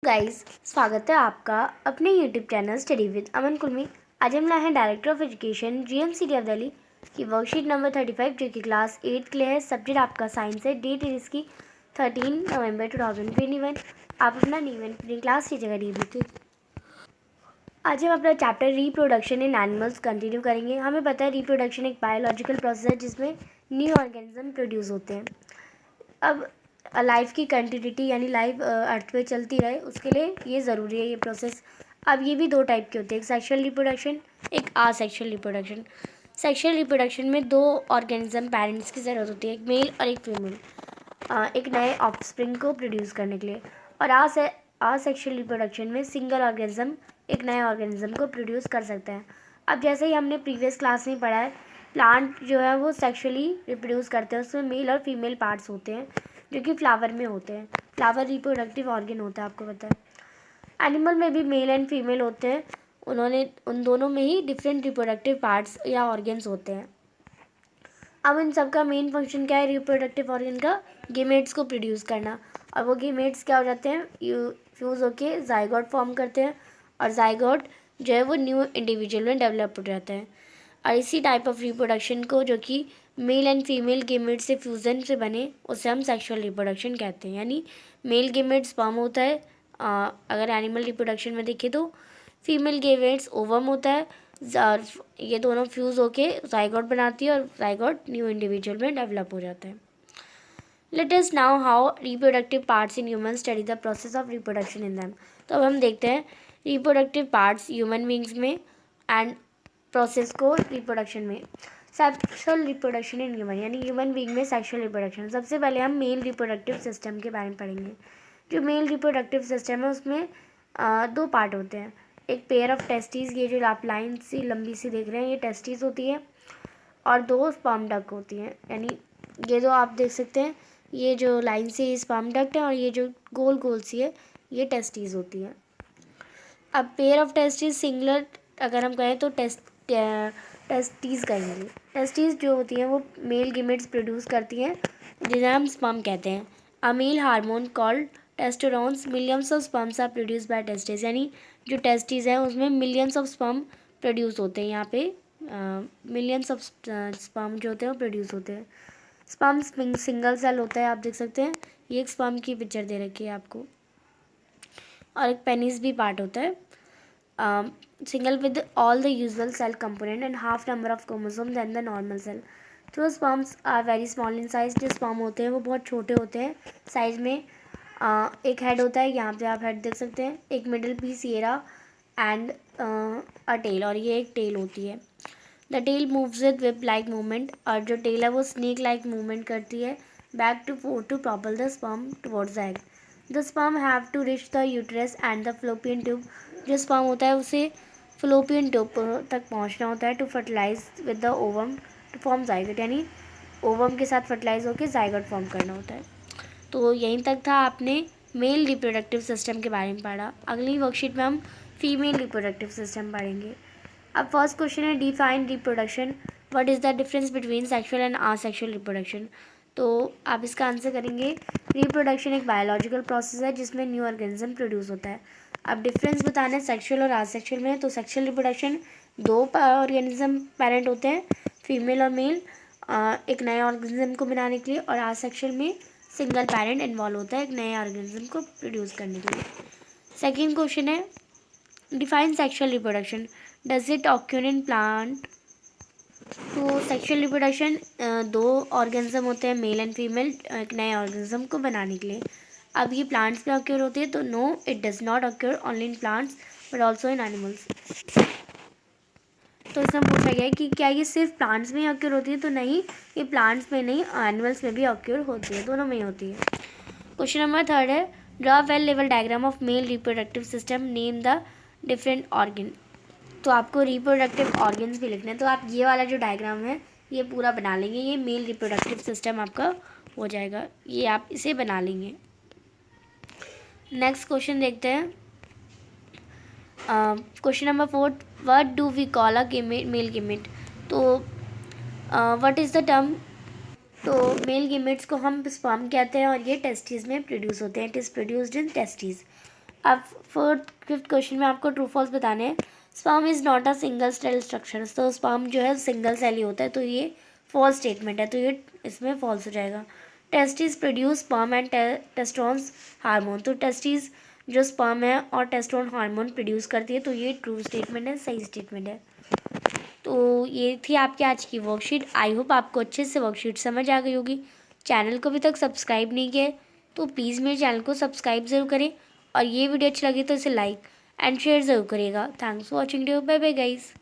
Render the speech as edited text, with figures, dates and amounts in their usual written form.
Guys, स्वागत है आपका अपने YouTube channel study with Aman कुल में। आज हम लाए हैं director of education GNCT of Delhi की वर्कशीट नंबर 35 जो कि क्लास 8 के लिए है। सब्जेक्ट आपका साइंस है। डेट है इसकी 13 नवंबर 2021। आप अपना नेम एंड अपनी क्लास की जगह डी लीजिए। आज हम अपना chapter reproduction in animals continue करेंगे। हमें पता है रिप्रोडक्शन एक बायोलॉजिकल प्रोसेस है जिसमें न्यू ऑर्गेनिज्म प्रोड्यूस होते हैं। अब लाइफ की कंटिन्यूटी यानी लाइफ अर्थ पे चलती रहे उसके लिए ये ज़रूरी है ये प्रोसेस। अब ये भी दो टाइप के होते हैं, एक सेक्शुअल रिप्रोडक्शन, एक आसेक्शुअल रिप्रोडक्शन। सेक्शुअल रिप्रोडक्शन में दो ऑर्गेनिज्म पेरेंट्स की ज़रूरत होती है, एक मेल और एक फीमेल, एक नए ऑफस्प्रिंग को प्रोड्यूस करने के लिए। और आसेक्शुअल रिप्रोडक्शन में सिंगल ऑर्गेनिज्म एक नए ऑर्गेनिज्म को प्रोड्यूस कर सकता है। अब जैसे ही हमने प्रीवियस क्लास में पढ़ा है, प्लांट जो है वो सेक्शुअली रिप्रोड्यूस करते हैं, उसमें मेल और फीमेल पार्ट्स होते हैं जो कि फ्लावर में होते हैं। फ्लावर रिप्रोडक्टिव ऑर्गन होता है, आपको पता है। एनिमल में भी मेल एंड फीमेल होते हैं, उन दोनों में ही डिफरेंट रिप्रोडक्टिव पार्ट्स या ऑर्गन्स होते हैं। अब इन सब का मेन फंक्शन क्या है रिप्रोडक्टिव ऑर्गन का? गेमेट्स को प्रोड्यूस करना। और वो गेमेट्स क्या हो जाते हैं? फ्यूज़ होके जाइगोट फॉर्म करते हैं और जाइगोट जो है वो न्यू इंडिविजुअल में डेवलप हो जाता है। और इसी टाइप ऑफ रिप्रोडक्शन को जो कि मेल एंड फीमेल गेमेट से फ्यूज़न से बने उसे हम सेक्सुअल रिप्रोडक्शन कहते हैं। यानी मेल गेमेट स्पर्म होता है, अगर एनिमल रिप्रोडक्शन में देखें तो फीमेल गेमेट्स ओवम होता है। ये दोनों फ्यूज़ होके जाइगोट बनाती है और जाइगोट न्यू इंडिविजुअल में डेवलप हो जाता है। Let us now how reproductive parts in human study the process of reproduction in them. तो अब हम देखते हैं रिप्रोडक्टिव पार्ट्स ह्यूमन बींग्स में एंड प्रोसेस को रिप्रोडक्शन में। सेक्सुअल रिप्रोडक्शन इन ह्यूमन यानी ह्यूमन बींग में सेक्सुअल रिप्रोडक्शन। सबसे पहले हम मेल रिप्रोडक्टिव सिस्टम के बारे में पढ़ेंगे। जो मेल रिप्रोडक्टिव सिस्टम है उसमें दो पार्ट होते हैं, एक पेयर ऑफ टेस्टिस, ये जो आप लाइन सी लंबी सी देख रहे हैं ये टेस्टिस होती है, और दो स्पर्म डक्ट होती हैं। यानी ये जो आप देख सकते हैं ये जो लाइन सी स्पर्म डक्ट है और ये जो गोल गोल सी है ये टेस्टिस होती है। अब पेयर ऑफ टेस्टिस सिंगुलर अगर हम कहें तो टेस्टिस कहेंगे। टेस्टिस जो होती हैं वो मेल गेमेट्स प्रोड्यूस करती हैं जिन्हें हम स्पर्म कहते हैं। A male hormone called testosterones millions of sperms are produce by testis. यानी जो टेस्टिस हैं उसमें मिलियंस ऑफ स्पर्म प्रोड्यूस होते हैं। यहाँ पे मिलियंस ऑफ स्पर्म जो होते हैं वो प्रोड्यूस होते हैं। स्पर्म सिंगल सेल होता है, आप देख सकते हैं ये एक स्पर्म की पिक्चर दे रखी है आपको, और एक पेनिस भी पार्ट होता है। Single with all the usual cell component and half number of chromosomes than the normal cell. तो sperms are very small in size। जो sperm होते हैं वो बहुत छोटे होते हैं साइज में। एक हेड होता है, यहाँ पे आप हेड देख सकते हैं, एक middle piece area and a tail, और ये एक टेल होती है। The tail moves with whip like movement, और जो टेल है वो स्नेक लाइक मूवमेंट करती है back to propel the sperm towards the egg. The sperm have to reach the uterus and the fallopian tube. जो sperm होता है उसे फ्लोपियन ट्यूब तक पहुंचना होता है to fertilise with the ovum to form zygote. यानी ओवम के साथ फर्टिलाइज होकर जाइगोट फॉर्म करना होता है। तो यहीं तक था आपने मेल रिप्रोडक्टिव सिस्टम के बारे में पढ़ा। अगली वर्कशीट में हम फीमेल रिप्रोडक्टिव सिस्टम पढ़ेंगे। अब फर्स्ट क्वेश्चन है define reproduction, what is the difference between sexual and asexual reproduction. तो आप इसका आंसर करेंगे रिप्रोडक्शन एक बायोलॉजिकल प्रोसेस है जिसमें न्यू ऑर्गेनिज्म प्रोड्यूस होता है। अब डिफरेंस बताना है सेक्सुअल और असेक्सुअल में। तो सेक्सुअल रिप्रोडक्शन दो ऑर्गेनिज्म पेरेंट होते हैं, फीमेल और मेल, एक नए ऑर्गेनिज्म को बनाने के लिए। और असेक्सुअल में सिंगल पेरेंट इन्वॉल्व होता है एक नए ऑर्गेनिज्म को प्रोड्यूस करने के लिए। सेकेंड क्वेश्चन है define sexual reproduction, does it occur in plant. तो सेक्सुअल रिप्रोडक्शन दो ऑर्गेनिज्म होते हैं मेल एंड फीमेल एक नए ऑर्गेनिज्म को बनाने के लिए। अब ये प्लांट्स में ऑक्योर होती है, तो no it does not occur only in plants but also in animals. तो इसमें पूछा गया है कि क्या ये सिर्फ प्लांट्स में ही ऑक्योर होती है, तो नहीं, ये प्लांट्स में नहीं एनिमल्स में भी ऑक्योर होती है, दोनों में ही होती है। क्वेश्चन नंबर थर्ड है draw well level diagram of male reproductive system, name the different organ. तो आपको रिप्रोडक्टिव ऑर्गन्स भी लिखना है, तो आप ये वाला जो डायग्राम है ये पूरा बना लेंगे, ये मेल रिप्रोडक्टिव सिस्टम आपका हो जाएगा, ये आप इसे बना लेंगे। नेक्स्ट क्वेश्चन देखते हैं। Question number fourth, what do we call a male gamete. तो व्हाट इज़ द टर्म। तो मेल गेमेट्स को हम स्पर्म कहते हैं और ये टेस्टिस में प्रोड्यूस होते हैं, it is produced in testis. अब फोर्थ फिफ्थ क्वेश्चन में आपको ट्रू फॉल्स बताने हैं। Sperm is not a single cell structure, तो स्पर्म जो है सिंगल सेल ही होता है, तो ये फॉल्स स्टेटमेंट है, तो ये इसमें फॉल्स हो जाएगा। Testis produce sperm and testosterone hormone, तो टेस्टिस जो स्पर्म है और टेस्टोन हार्मोन प्रोड्यूस करती है, तो ये ट्रू स्टेटमेंट है, सही स्टेटमेंट है। तो ये थी आपकी आज की वर्कशीट। आई होप आपको अच्छे से वर्कशीट समझ आ गई होगी। चैनल को अभी तक सब्सक्राइब नहीं किया है तो प्लीज़ मेरे चैनल को सब्सक्राइब ज़रूर करें, और ये वीडियो अच्छी लगी तो इसे लाइक एंड शेयर ज़रूर करिएगा। Thanks for watching, bye bye guys.